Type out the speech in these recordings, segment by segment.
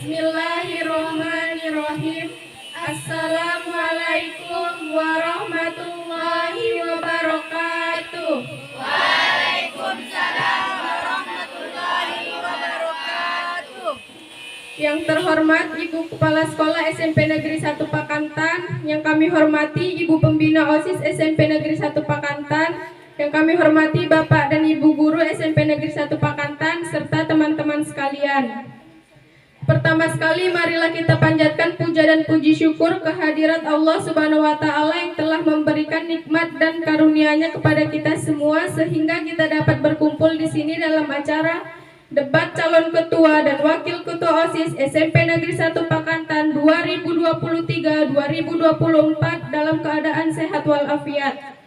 Bismillahirrahmanirrahim. Assalamualaikum warahmatullahi wabarakatuh. Waalaikumsalam warahmatullahi wabarakatuh. Yang terhormat Ibu Kepala Sekolah SMP Negeri 1 Pakantan, yang kami hormati Ibu Pembina OSIS SMP Negeri 1 Pakantan, yang kami hormati Bapak dan Ibu Guru SMP Negeri 1 Pakantan, serta teman-teman sekalian. Pertama sekali, marilah kita panjatkan puja dan puji syukur kehadirat Allah Subhanahu wa Ta'ala yang telah memberikan nikmat dan karunia-Nya kepada kita semua, sehingga kita dapat berkumpul di sini dalam acara debat calon ketua dan wakil ketua OSIS SMP Negeri 1 Pakantan 2023-2024 dalam keadaan sehat walafiat.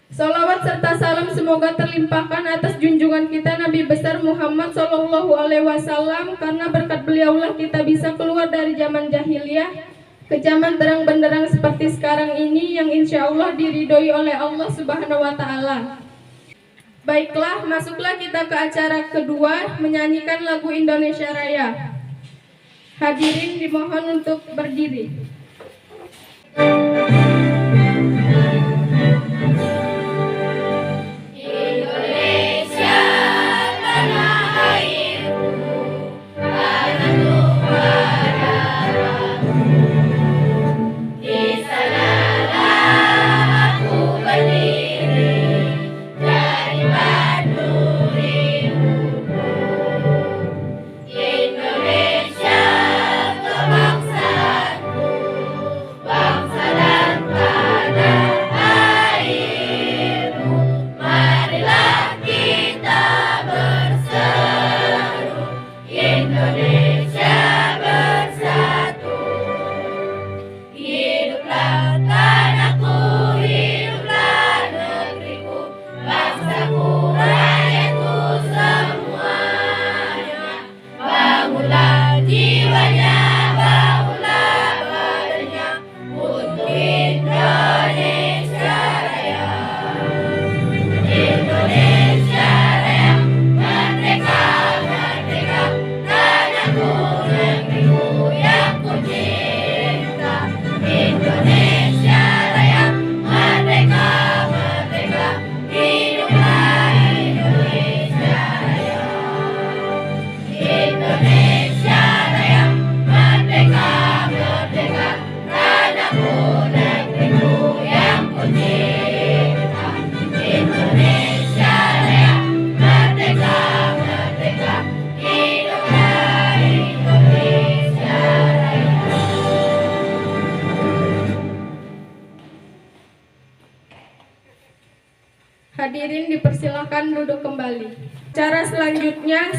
Salawat serta salam semoga terlimpahkan atas junjungan kita Nabi besar Muhammad Sallallahu Alaihi Wasallam, karena berkat beliaulah kita bisa keluar dari zaman jahiliyah ke zaman terang benderang seperti sekarang ini, yang insya Allah diridhoi oleh Allah Subhanahu Wa Taala. Baiklah, masuklah kita ke acara kedua, menyanyikan lagu Indonesia Raya. Hadirin dimohon untuk berdiri. Hadirin dipersilakan duduk kembali. Cara selanjutnya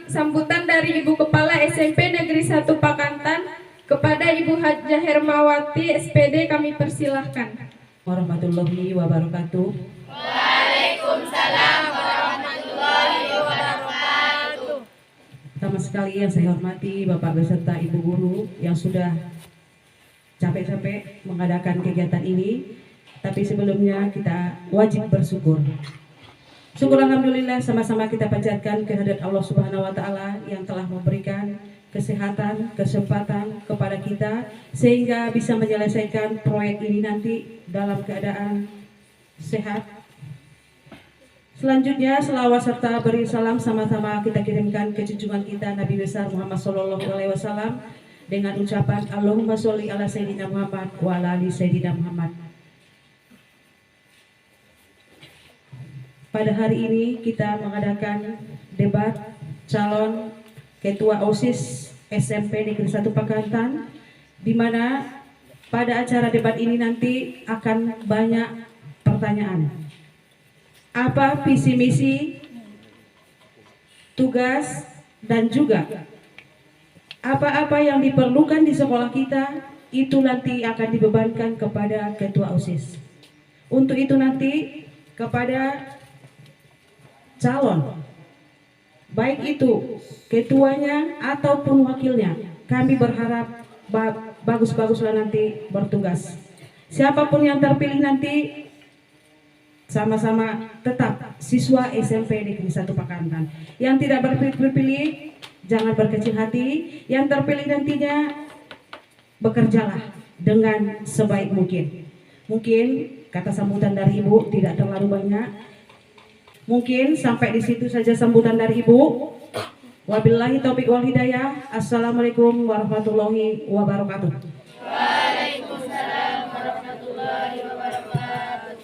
sambutan dari Ibu Kepala SMP Negeri 1 Pakantan kepada Ibu Hajah Hermawati SPD, kami persilahkan. Warahmatullahi wabarakatuh. Waalaikumsalam warahmatullahi wabarakatuh. Pertama sekali yang saya hormati Bapak beserta Ibu Guru yang sudah capek-capek mengadakan kegiatan ini. Tapi sebelumnya kita wajib bersyukur. Syukur alhamdulillah, sama-sama kita panjatkan kehadirat Allah Subhanahu wa Ta'ala yang telah memberikan kesehatan, kesempatan kepada kita sehingga bisa menyelesaikan proyek ini nanti dalam keadaan sehat. Selanjutnya selawat serta beri salam sama-sama kita kirimkan ke junjungan kita Nabi besar Muhammad Sallallahu Alaihi Wasallam dengan ucapan Allahumma sholli ala Sayyidina Muhammad wa ala ali Sayyidina Muhammad. Pada hari ini kita mengadakan debat calon ketua OSIS SMP Negeri 1 Pakantan, di mana pada acara debat ini nanti akan banyak pertanyaan. Apa visi misi, tugas, dan juga apa-apa yang diperlukan di sekolah kita, itu nanti akan dibebankan kepada ketua OSIS. Untuk itu nanti kepada calon, baik itu ketuanya ataupun wakilnya, kami berharap bagus-baguslah nanti bertugas. Siapapun yang terpilih nanti sama-sama tetap siswa SMP Negeri 1 Pakantan. Yang tidak berpilih Jangan berkecil hati. Yang terpilih nantinya bekerjalah dengan sebaik mungkin. Mungkin kata sambutan dari Ibu tidak terlalu banyak. Mungkin sampai di situ saja sambutan dari Ibu. Wabillahi taufiq wal hidayah. Assalamualaikum warahmatullahi wabarakatuh. Waalaikumsalam warahmatullahi wabarakatuh.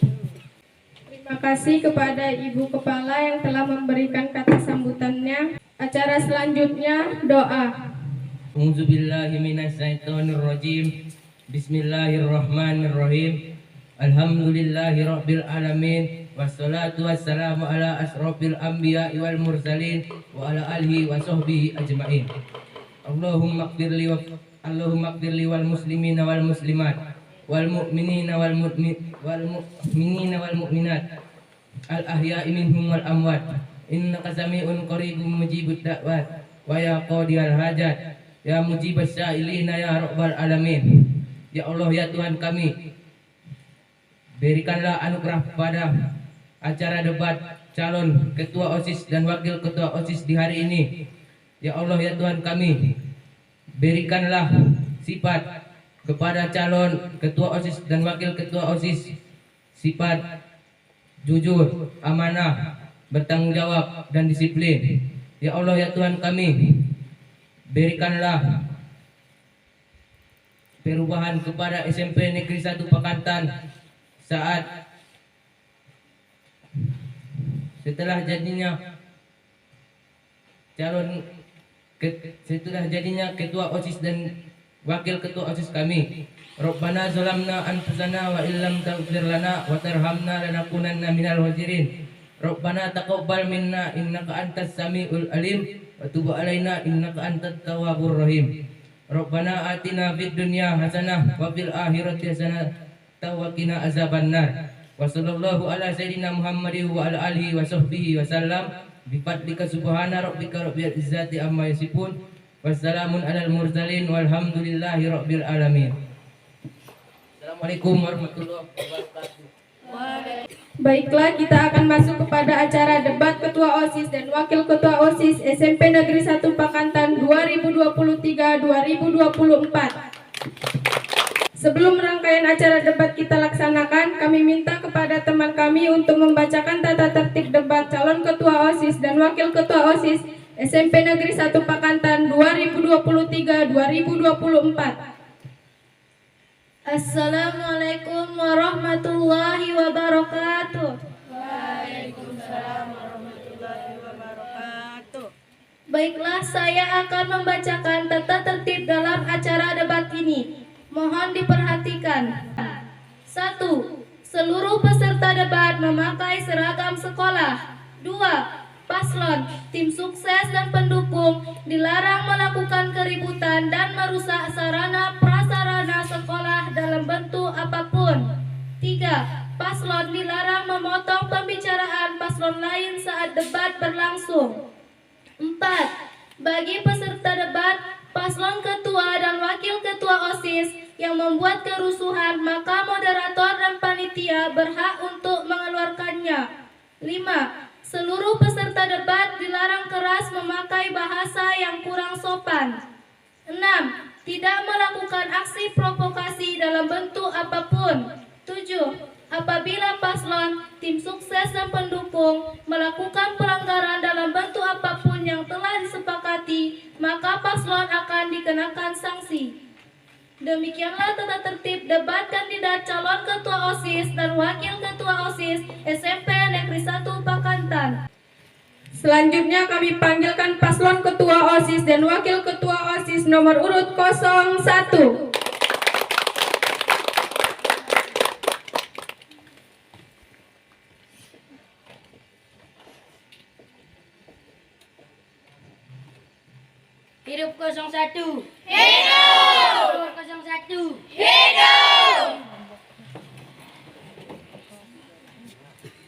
Terima kasih kepada Ibu Kepala yang telah memberikan kata sambutannya. Acara selanjutnya doa. A'udzubillahi minasyaitonirrajim. Bismillahirrahmanirrahim. Alhamdulillahi rabbil alamin. Wassalatu wassalamu ala asrofil anbiya'i wal mursalin wa ala alihi wa sahbihi ajma'in. Allahumma qfirli wal muslimina wal muslimat wal mu'minina wal mu'minina wal mu'minat al ahya'i minhum wal amwat. Innaka sami'un qaribun mujibud da'wat wa ya qadiyal hajat ya mujibas sa'ilina ya rabbal alamin. Ya Allah, ya Tuhan kami, berikanlah anugerah pada acara debat calon ketua OSIS dan wakil ketua OSIS di hari ini. Ya Allah, ya Tuhan kami, berikanlah sifat kepada calon ketua OSIS dan wakil ketua OSIS sifat jujur, amanah, bertanggung jawab dan disiplin. Ya Allah, ya Tuhan kami, berikanlah perubahan kepada SMP Negeri 1 Pakantan saat setelah jadinya ketua OSIS dan wakil ketua OSIS kami. Rabbana zalamna anfusana wa illam taghfir lana wa tarhamna lanakunanna minal khasirin. Rabbana taqabbal minna innaka antas samiul alim wa tub alaina innaka antat tawwabur rahim. Rabbana atina fid dunya hasanah wa fil akhirati hasanah wa qina azabannar. Wa sallallahu ala sayyidina Muhammadin wa ala alihi wa sahbihi wa sallam. Bi fadlika subhana rabbika rabbil izzati amma yasifun. Wassalamun alal mursalin walhamdulillahi rabbil alamin. Assalamualaikum warahmatullahi wabarakatuh. Baiklah, kita akan masuk kepada acara debat Ketua OSIS dan Wakil Ketua OSIS SMP Negeri 1 Pakantan 2023-2024. Sebelum rangkaian acara debat kita laksanakan, kami minta kepada teman kami untuk membacakan tata tertib debat calon Ketua OSIS dan Wakil Ketua OSIS SMP Negeri 1 Pakantan 2023-2024. Assalamualaikum warahmatullahi wabarakatuh. Waalaikumsalam warahmatullahi wabarakatuh. Baiklah, saya akan membacakan tata tertib dalam acara debat ini. Mohon diperhatikan. 1. Seluruh peserta debat memakai seragam sekolah. 2. Paslon, tim sukses dan pendukung dilarang melakukan keributan dan merusak sarana prasarana sekolah dalam bentuk apapun. 3. Paslon dilarang memotong pembicaraan paslon lain saat debat berlangsung. 4. Bagi peserta debat, paslon ketua dan wakil ketua OSIS yang membuat kerusuhan, maka moderator dan panitia berhak untuk mengeluarkannya. 5. Seluruh peserta debat dilarang keras memakai bahasa yang kurang sopan. 6. Tidak melakukan aksi provokasi dalam bentuk apapun. 7. Apabila paslon, tim sukses dan pendukung melakukan pelanggaran dalam bentuk apapun yang telah disepakati, maka paslon akan dikenakan sanksi. Demikianlah tata tertib debat kandidat calon ketua OSIS dan wakil ketua OSIS SMP Negeri 1 Pakantan. Selanjutnya kami panggilkan paslon ketua OSIS dan wakil ketua OSIS nomor urut 01. Hidup 01. Hidup! 01. Hidup!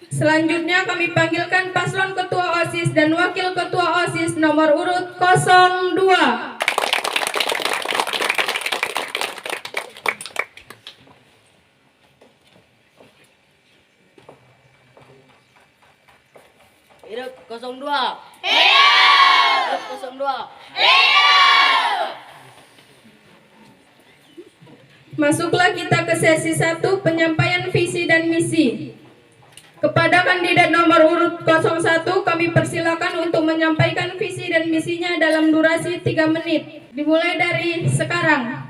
Selanjutnya kami panggilkan paslon ketua OSIS dan wakil ketua OSIS nomor urut 02. Hidup 02. Hidup! 02. Masuklah kita ke sesi 1, penyampaian visi dan misi. Kepada kandidat nomor urut 01, kami persilakan untuk menyampaikan visi dan misinya dalam durasi 3 menit. Dimulai dari sekarang.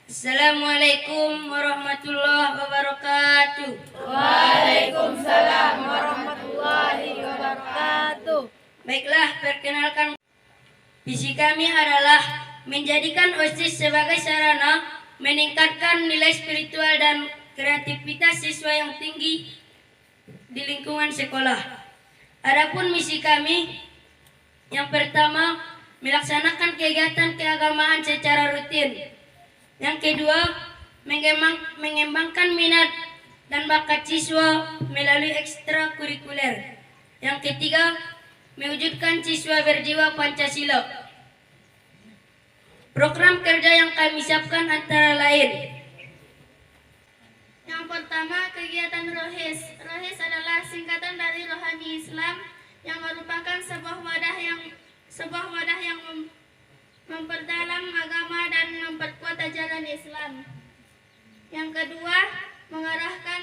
Assalamualaikum warahmatullahi wabarakatuh. Waalaikumsalam warahmatullahi wabarakatuh. Baiklah, perkenalkan, visi kami adalah menjadikan OSIS sebagai sarana meningkatkan nilai spiritual dan kreativitas siswa yang tinggi di lingkungan sekolah. Adapun misi kami, yang pertama, melaksanakan kegiatan keagamaan secara rutin. Yang kedua, mengembangkan minat dan bakat siswa melalui ekstrakurikuler. Yang ketiga, mewujudkan siswa berjiwa Pancasila. Program kerja yang kami siapkan antara lain: Yang pertama, kegiatan Rohis. Rohis adalah singkatan dari Rohani Islam yang merupakan sebuah wadah yang memperdalam agama dan memperkuat ajaran Islam. Yang kedua, mengarahkan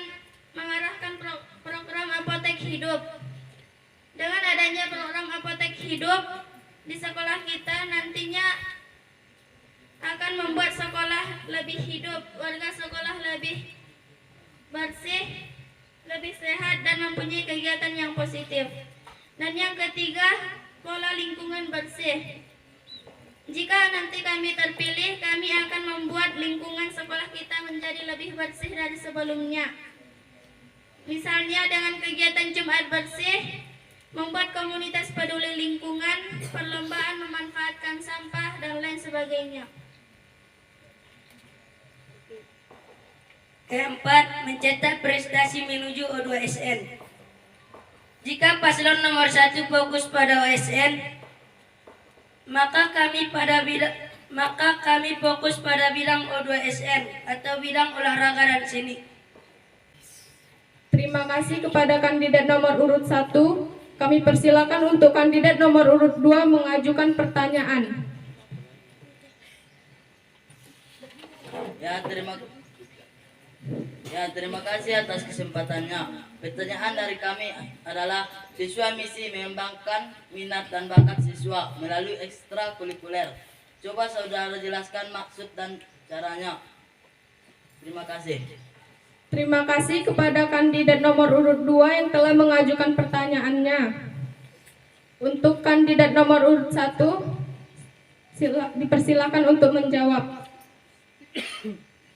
program apotek hidup. Dengan adanya program apotek hidup di sekolah kita, nantinya akan membuat sekolah lebih hidup, warga sekolah lebih bersih, lebih sehat, dan mempunyai kegiatan yang positif. Dan yang ketiga, pola lingkungan bersih. Jika nanti kami terpilih, kami akan membuat lingkungan sekolah kita menjadi lebih bersih dari sebelumnya. Misalnya dengan kegiatan Jumat bersih, membuat komunitas peduli lingkungan, perlombaan memanfaatkan sampah, dan lain sebagainya. Keempat, mencetak prestasi menuju O2SN. Jika paslon nomor 1 fokus pada OSN, maka kami fokus pada bidang O2SN atau bidang olahraga dan seni. Terima kasih kepada kandidat nomor urut 1. Kami persilakan untuk kandidat nomor urut 2 mengajukan pertanyaan. Terima kasih atas kesempatannya. Pertanyaan dari kami adalah, siswa misi mengembangkan minat dan bakat siswa melalui ekstrakurikuler. Coba saudara jelaskan maksud dan caranya. Terima kasih. Terima kasih kepada kandidat nomor urut 2 yang telah mengajukan pertanyaannya. Untuk kandidat nomor urut 1, dipersilakan untuk menjawab.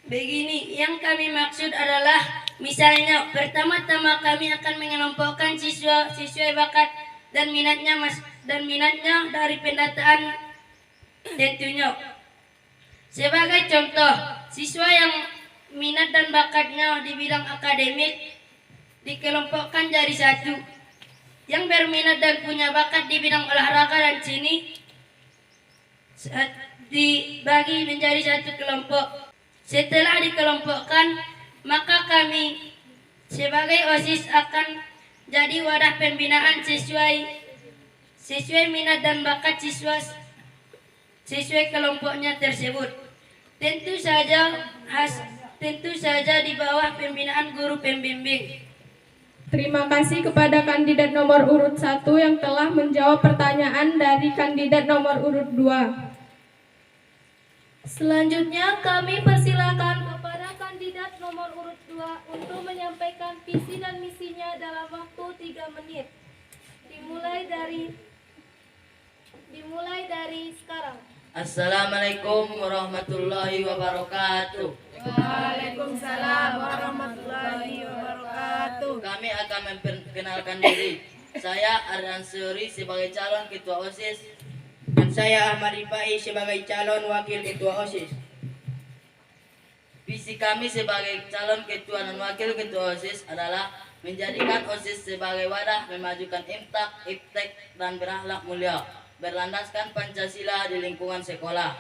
Begini, yang kami maksud adalah, misalnya pertama-tama kami akan mengelompokkan siswa bakat dan minatnya dari pendataan tentunya. Sebagai contoh, siswa yang minat dan bakatnya di bidang akademik dikelompokkan jadi satu. Yang berminat dan punya bakat di bidang olahraga dan seni dibagi menjadi satu kelompok. Setelah dikelompokkan, maka kami sebagai OSIS akan jadi wadah pembinaan sesuai minat dan bakat siswa sesuai kelompoknya tersebut. Tentu saja di bawah pembinaan guru pembimbing. Terima kasih kepada kandidat nomor urut 1 yang telah menjawab pertanyaan dari kandidat nomor urut 2. Selanjutnya kami persilakan kepada kandidat nomor urut 2 untuk menyampaikan visi dan misinya dalam waktu 3 menit. Dimulai dari sekarang. Assalamualaikum warahmatullahi wabarakatuh. Waalaikumsalam warahmatullahi wabarakatuh. Kami akan memperkenalkan diri. Saya Ardan Suri sebagai calon ketua OSIS. Dan saya Ahmad Rifai sebagai calon wakil ketua OSIS. Visi kami sebagai calon ketua dan wakil ketua OSIS adalah menjadikan OSIS sebagai wadah memajukan imtak, iptek, dan berakhlak mulia, berlandaskan Pancasila di lingkungan sekolah.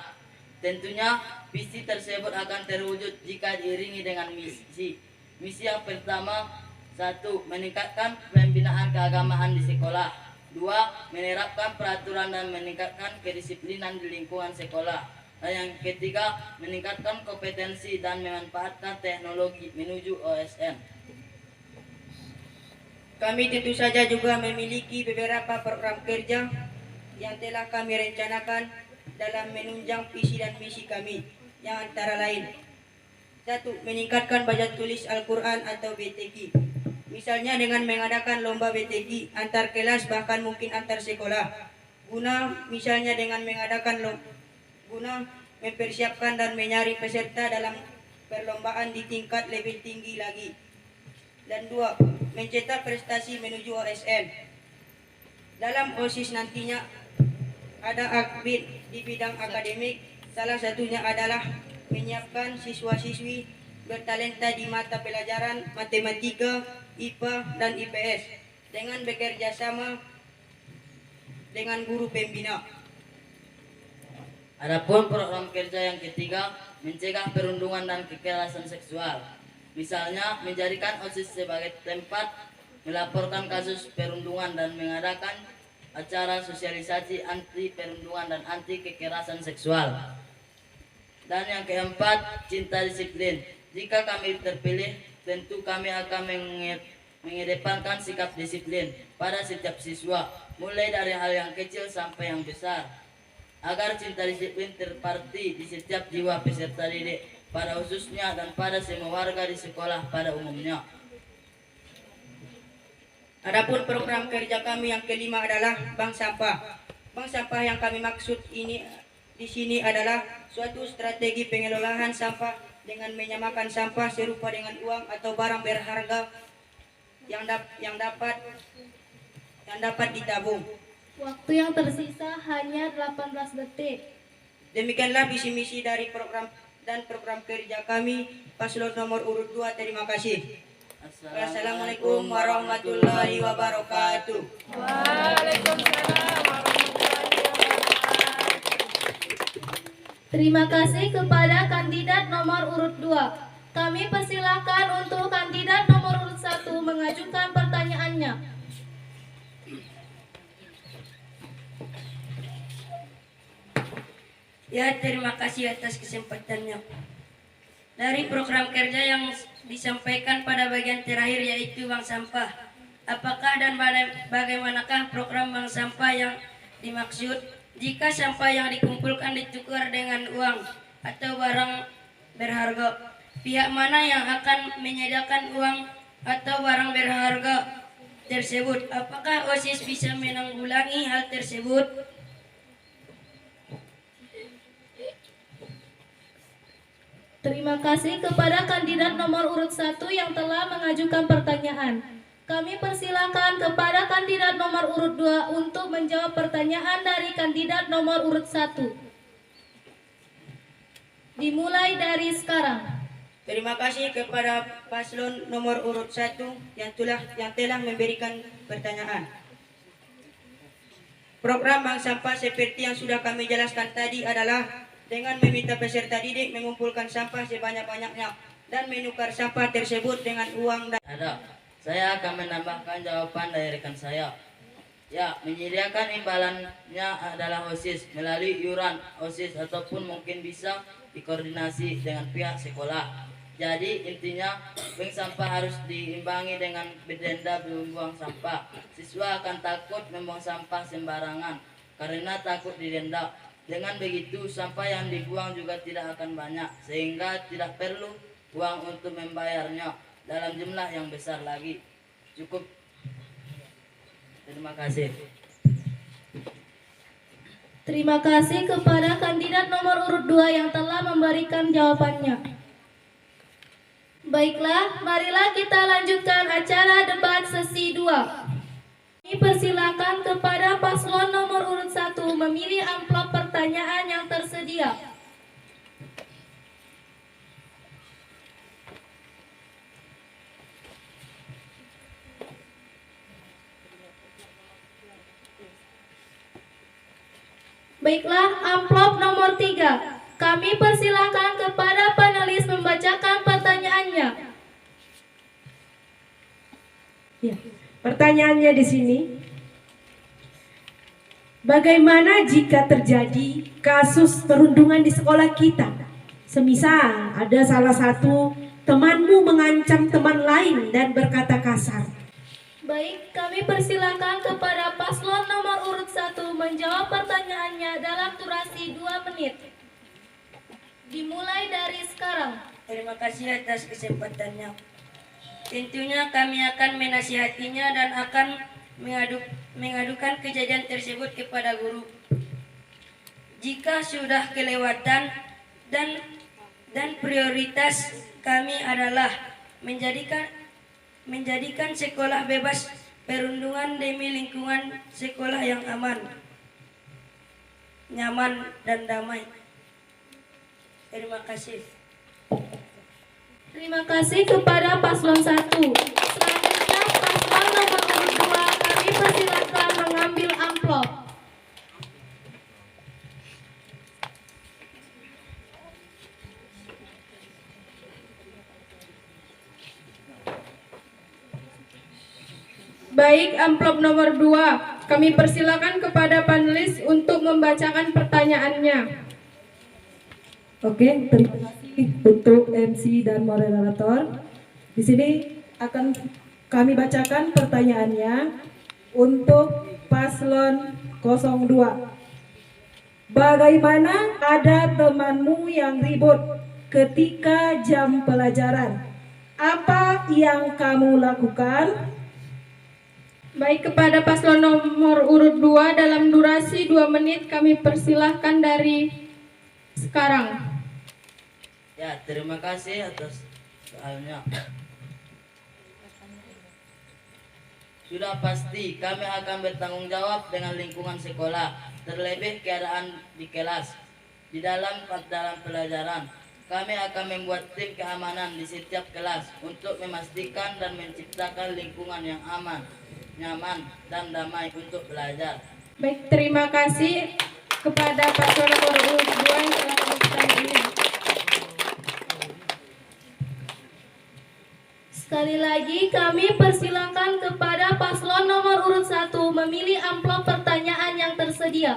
Tentunya visi tersebut akan terwujud jika diiringi dengan misi. Misi yang pertama, 1. Meningkatkan pembinaan keagamaan di sekolah. Dua, menerapkan peraturan dan meningkatkan kedisiplinan di lingkungan sekolah. Dan yang ketiga, meningkatkan kompetensi dan memanfaatkan teknologi menuju OSN. Kami tentu saja juga memiliki beberapa program kerja yang telah kami rencanakan dalam menunjang visi dan misi kami, yang antara lain: 1. Meningkatkan baca tulis Al-Quran atau BTQ. Misalnya dengan mengadakan lomba BTQ antar kelas, bahkan mungkin antar sekolah. Misalnya dengan guna mempersiapkan dan menyaring peserta dalam perlombaan di tingkat lebih tinggi lagi. Dan 2. Mencetak prestasi menuju OSN. Dalam OSIS nantinya ada aktif di bidang akademik, salah satunya adalah menyiapkan siswa-siswi bertalenta di mata pelajaran matematika, IPA, dan IPS dengan bekerja sama dengan guru pembina. Adapun program kerja yang ketiga, mencegah perundungan dan kekerasan seksual. Misalnya, menjadikan OSIS sebagai tempat melaporkan kasus perundungan dan mengadakan acara sosialisasi anti perundungan dan anti kekerasan seksual. Dan yang keempat, cinta disiplin. Jika kami terpilih, tentu kami akan mengedepankan sikap disiplin pada setiap siswa, mulai dari hal yang kecil sampai yang besar, agar cinta disiplin terparti di setiap jiwa peserta didik pada khususnya dan pada semua warga di sekolah pada umumnya. Adapun program kerja kami yang kelima adalah bank sampah. Bank sampah yang kami maksud di sini adalah suatu strategi pengelolaan sampah dengan menyamakan sampah serupa dengan uang atau barang berharga yang dapat ditabung. Waktu yang tersisa hanya 18 detik. Demikianlah visi misi dari program kerja kami paslon nomor urut 2. Terima kasih. Assalamualaikum warahmatullahi wabarakatuh. Terima kasih kepada kandidat nomor urut 2. Kami persilakan untuk kandidat nomor urut 1 mengajukan pertanyaannya. Ya, terima kasih atas kesempatannya. Dari program kerja yang disampaikan pada bagian terakhir, yaitu bank sampah, apakah dan bagaimanakah program bank sampah yang dimaksud? Jika sampah yang dikumpulkan ditukar dengan uang atau barang berharga, pihak mana yang akan menyediakan uang atau barang berharga tersebut? Apakah OSIS bisa menanggulangi hal tersebut? Terima kasih kepada kandidat nomor urut 1 yang telah mengajukan pertanyaan. Kami persilakan kepada kandidat nomor urut 2 untuk menjawab pertanyaan dari kandidat nomor urut 1. Dimulai dari sekarang. Terima kasih kepada paslon nomor urut 1 yang telah memberikan pertanyaan. Program bank sampah seperti yang sudah kami jelaskan tadi adalah dengan meminta peserta didik mengumpulkan sampah sebanyak-banyaknya dan menukar sampah tersebut dengan uang dan Saya akan menambahkan jawaban dari rekan saya. Ya, menyediakan imbalannya adalah OSIS melalui iuran OSIS ataupun mungkin bisa dikoordinasi dengan pihak sekolah. Jadi intinya bank sampah harus diimbangi dengan denda membuang sampah. Siswa akan takut membuang sampah sembarangan karena takut didenda. Dengan begitu sampah yang dibuang juga tidak akan banyak, sehingga tidak perlu uang untuk membayarnya dalam jumlah yang besar lagi. Cukup. Terima kasih. Terima kasih kepada kandidat nomor urut 2 yang telah memberikan jawabannya. Baiklah, marilah kita lanjutkan acara debat sesi 2. Kami persilakan kepada paslon nomor urut 1 memilih amplop pertanyaan yang tersedia. Baiklah, amplop nomor 3. Kami persilakan kepada panelis membacakan pertanyaannya. Ya, pertanyaannya di sini. Bagaimana jika terjadi kasus perundungan di sekolah kita? Semisal ada salah satu temanmu mengancam teman lain dan berkata kasar. Baik, kami persilakan kepada paslon nomor urut 1 menjawab pertanyaannya dalam durasi 2 menit. Dimulai dari sekarang. Terima kasih atas kesempatannya. Tentunya kami akan menasihatinya dan akan mengadukan kejadian tersebut kepada guru. Jika sudah kelewatan dan prioritas kami adalah menjadikan sekolah bebas perundungan demi lingkungan sekolah yang aman, nyaman, dan damai. Terima kasih. Terima kasih kepada paslon 1. Selanjutnya paslon nomor urut 2, kami persilakan mengambil amplop. Baik, amplop nomor 2, kami persilakan kepada panelis untuk membacakan pertanyaannya. Oke, terima kasih untuk MC dan moderator. Di sini akan kami bacakan pertanyaannya untuk paslon 02. Bagaimana ada temanmu yang ribut ketika jam pelajaran? Apa yang kamu lakukan? Baik, kepada paslon nomor urut 2 dalam durasi 2 menit kami persilahkan dari sekarang. Ya, terima kasih atas soalnya. Sudah pasti kami akan bertanggung jawab dengan lingkungan sekolah, terlebih keadaan di kelas. Di dalam pelajaran, kami akan membuat tim keamanan di setiap kelas untuk memastikan dan menciptakan lingkungan yang aman, nyaman, dan damai untuk belajar. Baik, terima kasih kepada paslon nomor urut 2 yang telah memberikan ini. Sekali lagi kami persilakan kepada paslon nomor urut 1 memilih amplop pertanyaan yang tersedia.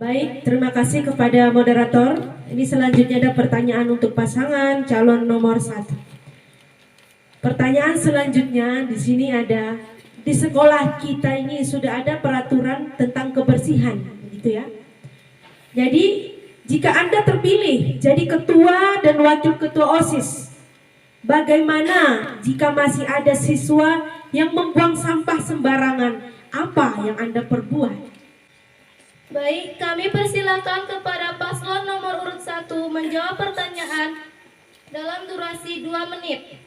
Baik, terima kasih kepada moderator. Ini selanjutnya ada pertanyaan untuk pasangan calon nomor 1. Pertanyaan selanjutnya di sini ada, di sekolah kita ini sudah ada peraturan tentang kebersihan, gitu ya. Jadi, jika Anda terpilih jadi ketua dan wakil ketua OSIS, bagaimana jika masih ada siswa yang membuang sampah sembarangan? Apa yang Anda perbuat? Baik, kami persilakan kepada paslon nomor urut 1 menjawab pertanyaan dalam durasi 2 menit.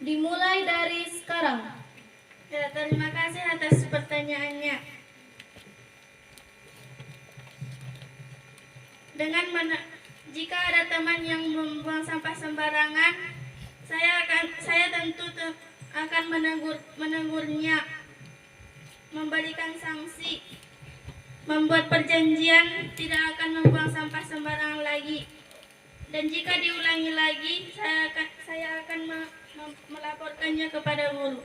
Dimulai dari sekarang. Ya, terima kasih atas pertanyaannya. Jika ada teman yang membuang sampah sembarangan, saya tentu akan menegurnya, memberikan sanksi, membuat perjanjian tidak akan membuang sampah sembarangan lagi. Dan jika diulangi lagi, saya akan melaporkannya kepada guru.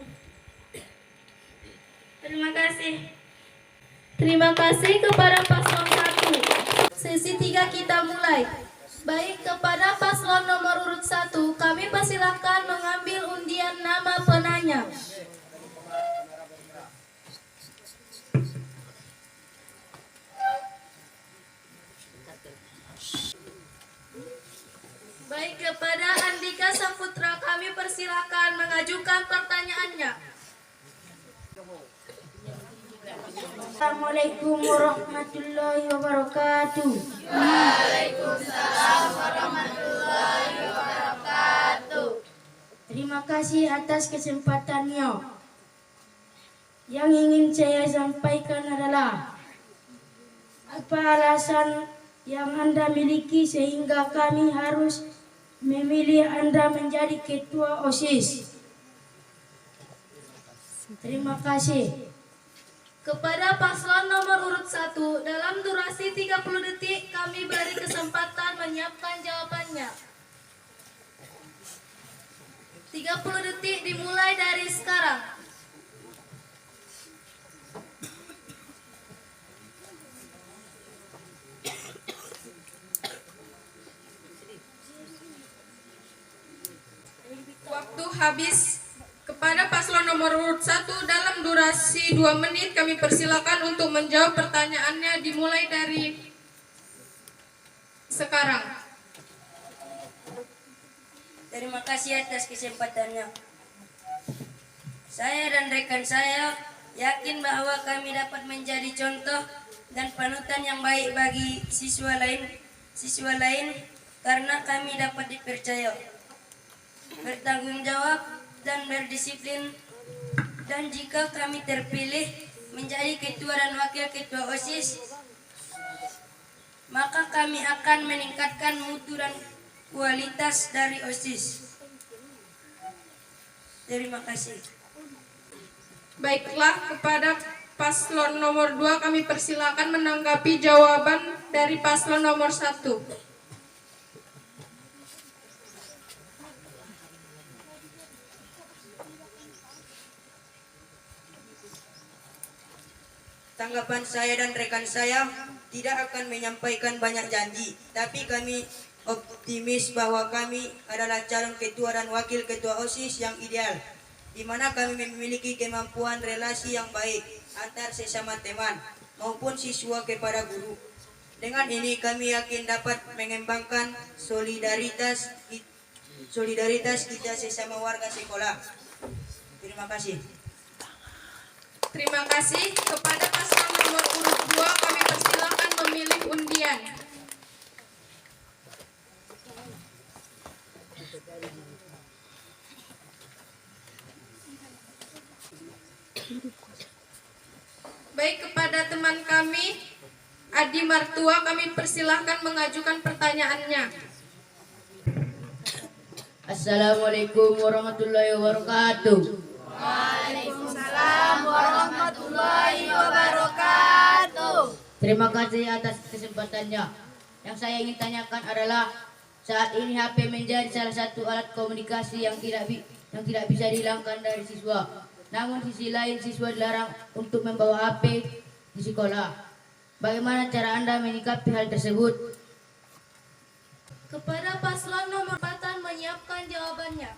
Terima kasih. Terima kasih kepada paslon 1. Sesi 3 kita mulai. Baik, kepada paslon nomor urut 1, kami persilahkan mengambil undian nama penanya. Baik, kepada Andika Saputra kami persilakan mengajukan pertanyaannya. Assalamualaikum warahmatullahi wabarakatuh. Waalaikumsalam warahmatullahi wabarakatuh. Terima kasih atas kesempatannya. Yang ingin saya sampaikan adalah, apa alasan yang Anda miliki sehingga kami harus memilih Anda menjadi ketua OSIS? Terima kasih. Kepada paslon nomor urut 1, dalam durasi 30 detik kami beri kesempatan menyiapkan jawabannya. 30 detik dimulai dari sekarang. Waktu habis. Kepada paslon nomor urut 1 dalam durasi 2 menit kami persilakan untuk menjawab pertanyaannya dimulai dari sekarang. Terima kasih atas kesempatannya. Saya dan rekan saya yakin bahwa kami dapat menjadi contoh dan panutan yang baik bagi siswa lain karena kami dapat dipercaya, bertanggung jawab dan berdisiplin, dan jika kami terpilih menjadi ketua dan wakil ketua OSIS, maka kami akan meningkatkan mutu dan kualitas dari OSIS. Terima kasih. Baiklah, kepada paslon nomor 2 kami persilakan menanggapi jawaban dari paslon nomor 1. Tanggapan saya dan rekan saya tidak akan menyampaikan banyak janji, tapi kami optimis bahwa kami adalah calon ketua dan wakil ketua OSIS yang ideal, di mana kami memiliki kemampuan relasi yang baik antar sesama teman maupun siswa kepada guru. Dengan ini kami yakin dapat mengembangkan solidaritas kita sesama warga sekolah. Terima kasih. Terima kasih. Kepada paslon nomor urut 2 kami persilakan memilih undian. Baik, kepada teman kami Adi Martua kami persilahkan mengajukan pertanyaannya. Assalamualaikum warahmatullahi wabarakatuh. Waalaikumsalam warahmatullahi wabarakatuh. Terima kasih atas kesempatannya. Yang saya ingin tanyakan adalah, saat ini HP menjadi salah satu alat komunikasi yang tidak bisa dihilangkan dari siswa. Namun sisi lain siswa dilarang untuk membawa HP di sekolah. Bagaimana cara Anda menyikapi hal tersebut? Kepada paslon nomor 4 menyiapkan jawabannya.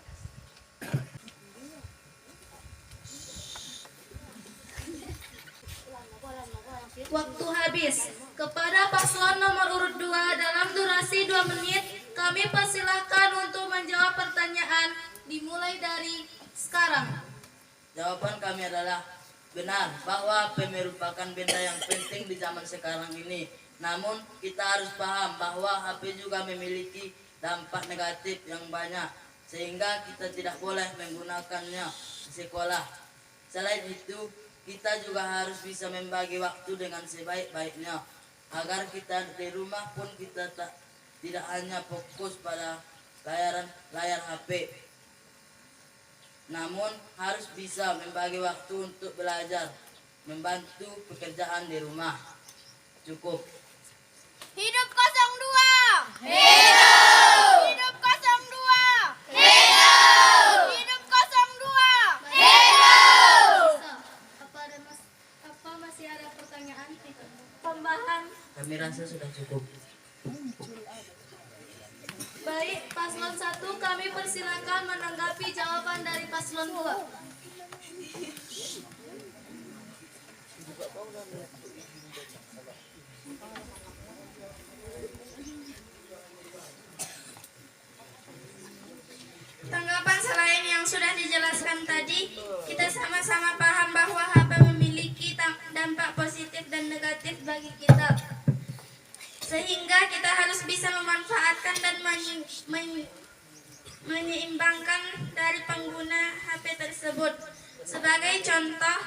Waktu habis. Kepada paslon nomor urut 2 dalam durasi 2 menit kami persilakan untuk menjawab pertanyaan dimulai dari sekarang. Jawaban kami adalah benar bahwa HP merupakan benda yang penting di zaman sekarang ini. Namun kita harus paham bahwa HP juga memiliki dampak negatif yang banyak, sehingga kita tidak boleh menggunakannya di sekolah. Selain itu, kita juga harus bisa membagi waktu dengan sebaik-baiknya, agar kita di rumah pun kita tidak hanya fokus pada layar HP, namun harus bisa membagi waktu untuk belajar, membantu pekerjaan di rumah. Cukup. Hidup 02. Hidup. Hidup 02. Hidup. Hidup 02. Hidup. Apa masih ada pertanyaan tambahan? Kami rasa sudah cukup. Baik, paslon 1 kami persilakan menanggapi jawaban dari paslon 2. Tanggapan selain yang sudah dijelaskan tadi, kita sama-sama paham bahwa HP memiliki dampak positif dan negatif bagi kita. Sehingga kita harus bisa memanfaatkan dan menyeimbangkan dari pengguna HP tersebut. Sebagai contoh,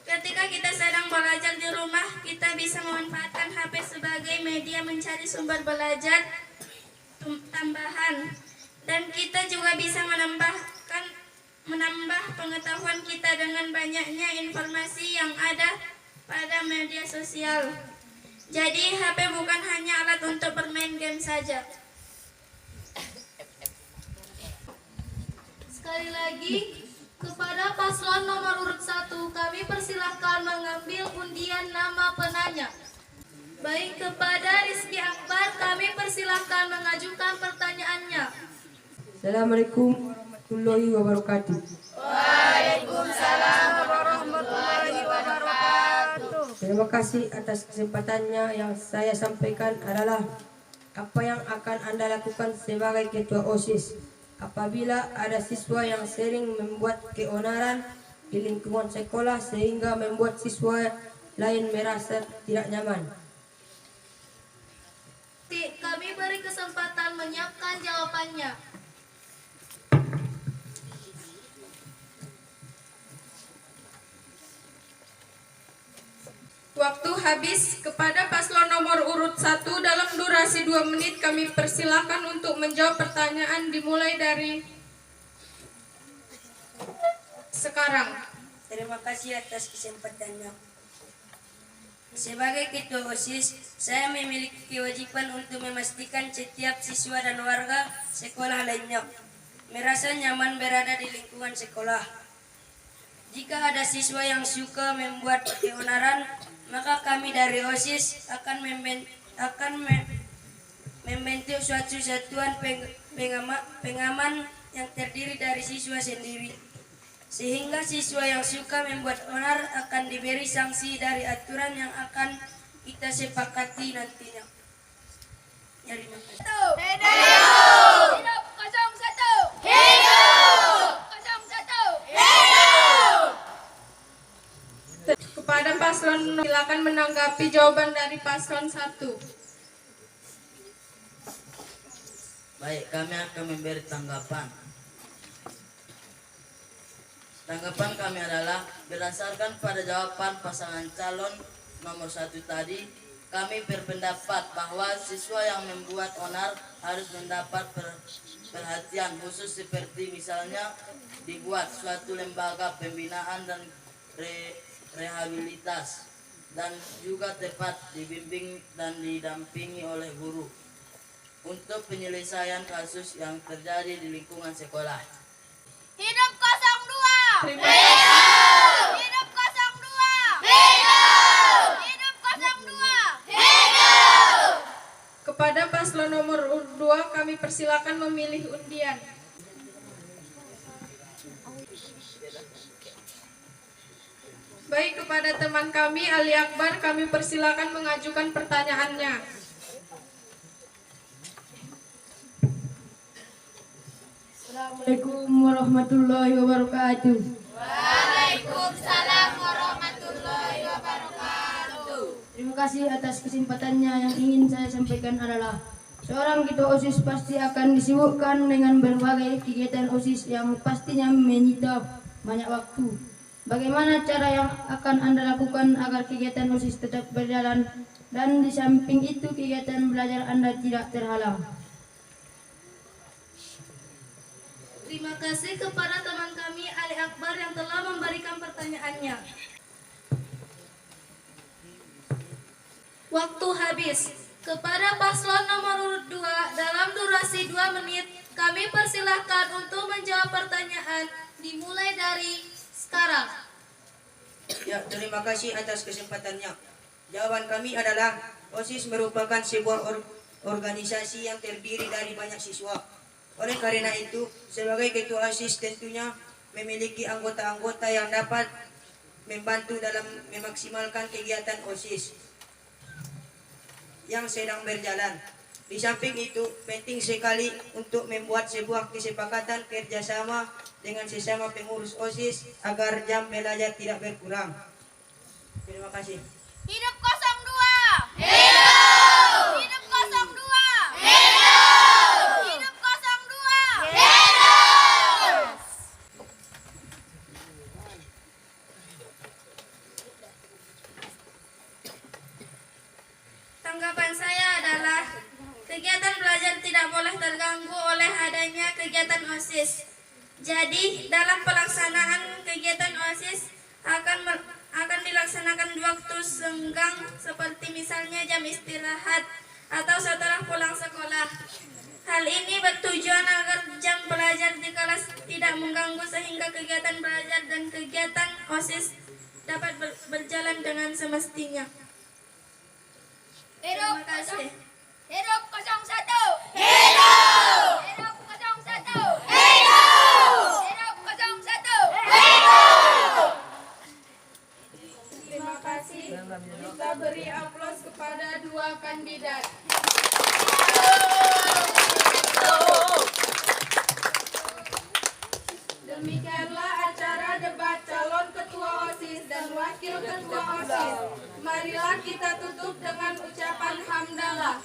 ketika kita sedang belajar di rumah, kita bisa memanfaatkan HP sebagai media mencari sumber belajar tambahan. Dan kita juga bisa menambah pengetahuan kita dengan banyaknya informasi yang ada pada media sosial. Jadi HP bukan hanya alat untuk bermain game saja. Sekali lagi, kepada paslon nomor urut 1, kami persilahkan mengambil undian nama penanya. Baik, kepada Rizky Akbar, kami persilahkan mengajukan pertanyaannya. Assalamualaikum warahmatullahi wabarakatuh. Waalaikumsalam warahmatullahi wabarakatuh. Terima kasih atas kesempatannya. Yang saya sampaikan adalah apa yang akan Anda lakukan sebagai ketua OSIS apabila ada siswa yang sering membuat keonaran di lingkungan sekolah sehingga membuat siswa lain merasa tidak nyaman. Kami beri kesempatan menyiapkan jawabannya. Waktu habis. Kepada paslon nomor urut 1 dalam durasi 2 menit kami persilakan untuk menjawab pertanyaan dimulai dari sekarang. Terima kasih atas kesempatannya. Sebagai ketua OSIS, saya memiliki kewajiban untuk memastikan setiap siswa dan warga sekolah lainnya merasa nyaman berada di lingkungan sekolah. Jika ada siswa yang suka membuat keonaran, maka kami dari OSIS akan membentuk suatu satuan pengaman yang terdiri dari siswa sendiri. Sehingga siswa yang suka membuat onar akan diberi sanksi dari aturan yang akan kita sepakati nantinya. Terima kasih. Hidup 01. Hidup 01. Kepada paslon silakan menanggapi jawaban dari paslon 1. Baik, kami akan memberi tanggapan. Tanggapan kami adalah berdasarkan pada jawaban pasangan calon nomor 1 tadi, kami berpendapat bahwa siswa yang membuat onar harus mendapat perhatian khusus seperti misalnya dibuat suatu lembaga pembinaan dan rehabilitas dan juga tepat dibimbing dan didampingi oleh guru untuk penyelesaian kasus yang terjadi di lingkungan sekolah. Hidup 02. Terima kasih. Hidup 02. Hidup 02. Kepada paslon nomor urut 2 kami persilakan memilih undian. Baik, kepada teman kami Ali Akbar kami persilakan mengajukan pertanyaannya. Assalamualaikum warahmatullahi wabarakatuh. Waalaikumsalam warahmatullahi wabarakatuh. Terima kasih atas kesempatannya. Yang ingin saya sampaikan adalah seorang ketua OSIS pasti akan disibukkan dengan berbagai kegiatan OSIS yang pastinya menyita banyak waktu. Bagaimana cara yang akan Anda lakukan agar kegiatan OSIS tetap berjalan dan di samping itu kegiatan belajar Anda tidak terhalang? Terima kasih kepada teman kami Ali Akbar yang telah memberikan pertanyaannya. Waktu habis. Kepada paslon nomor urut 2 dalam durasi 2 menit kami persilahkan untuk menjawab pertanyaan dimulai dari sekarang. Ya, terima kasih atas kesempatannya. Jawaban kami adalah OSIS merupakan sebuah organisasi yang terdiri dari banyak siswa. Oleh karena itu, sebagai ketua OSIS tentunya memiliki anggota-anggota yang dapat membantu dalam memaksimalkan kegiatan OSIS yang sedang berjalan. Di samping itu, penting sekali untuk membuat sebuah kesepakatan kerjasama dengan sesama pengurus OSIS agar jam belajar tidak berkurang. Terima kasih. Hidup 02. Hidup. Hidup 02. Hidup. Hidup 02. Hidup. Tanggapan saya adalah kegiatan belajar tidak boleh terganggu oleh adanya kegiatan OSIS. Jadi dalam pelaksanaan kegiatan OSIS akan dilaksanakan di waktu senggang seperti misalnya jam istirahat atau setelah pulang sekolah. Hal ini bertujuan agar jam belajar di kelas tidak mengganggu sehingga kegiatan belajar dan kegiatan OSIS dapat berjalan dengan semestinya. Terima kasih. Hidup 01. Hidup! Hidup 01. Hidup! Hidup 01. Hidup! Terima kasih. Kita beri aplaus kepada dua kandidat. Demikianlah acara debat calon ketua OSIS dan wakil ketua OSIS. Marilah kita tutup dengan ucapan hamdalah.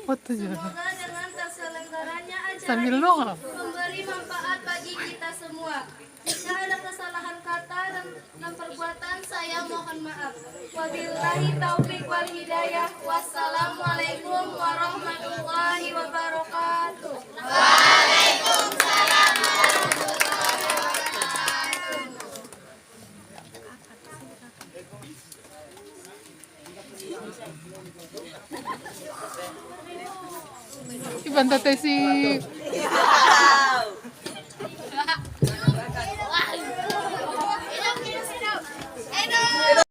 Semoga dengan terselenggaranya acara ini memberi manfaat bagi kita semua. Jika ada kesalahan kata dan perbuatan, saya mohon maaf. Wabillahi taufiq wal hidayah. Wassalamualaikum warahmatullahi wabarakatuh. Waalaikumsalam warahmatullahi wabarakatuh. Ibang tatay si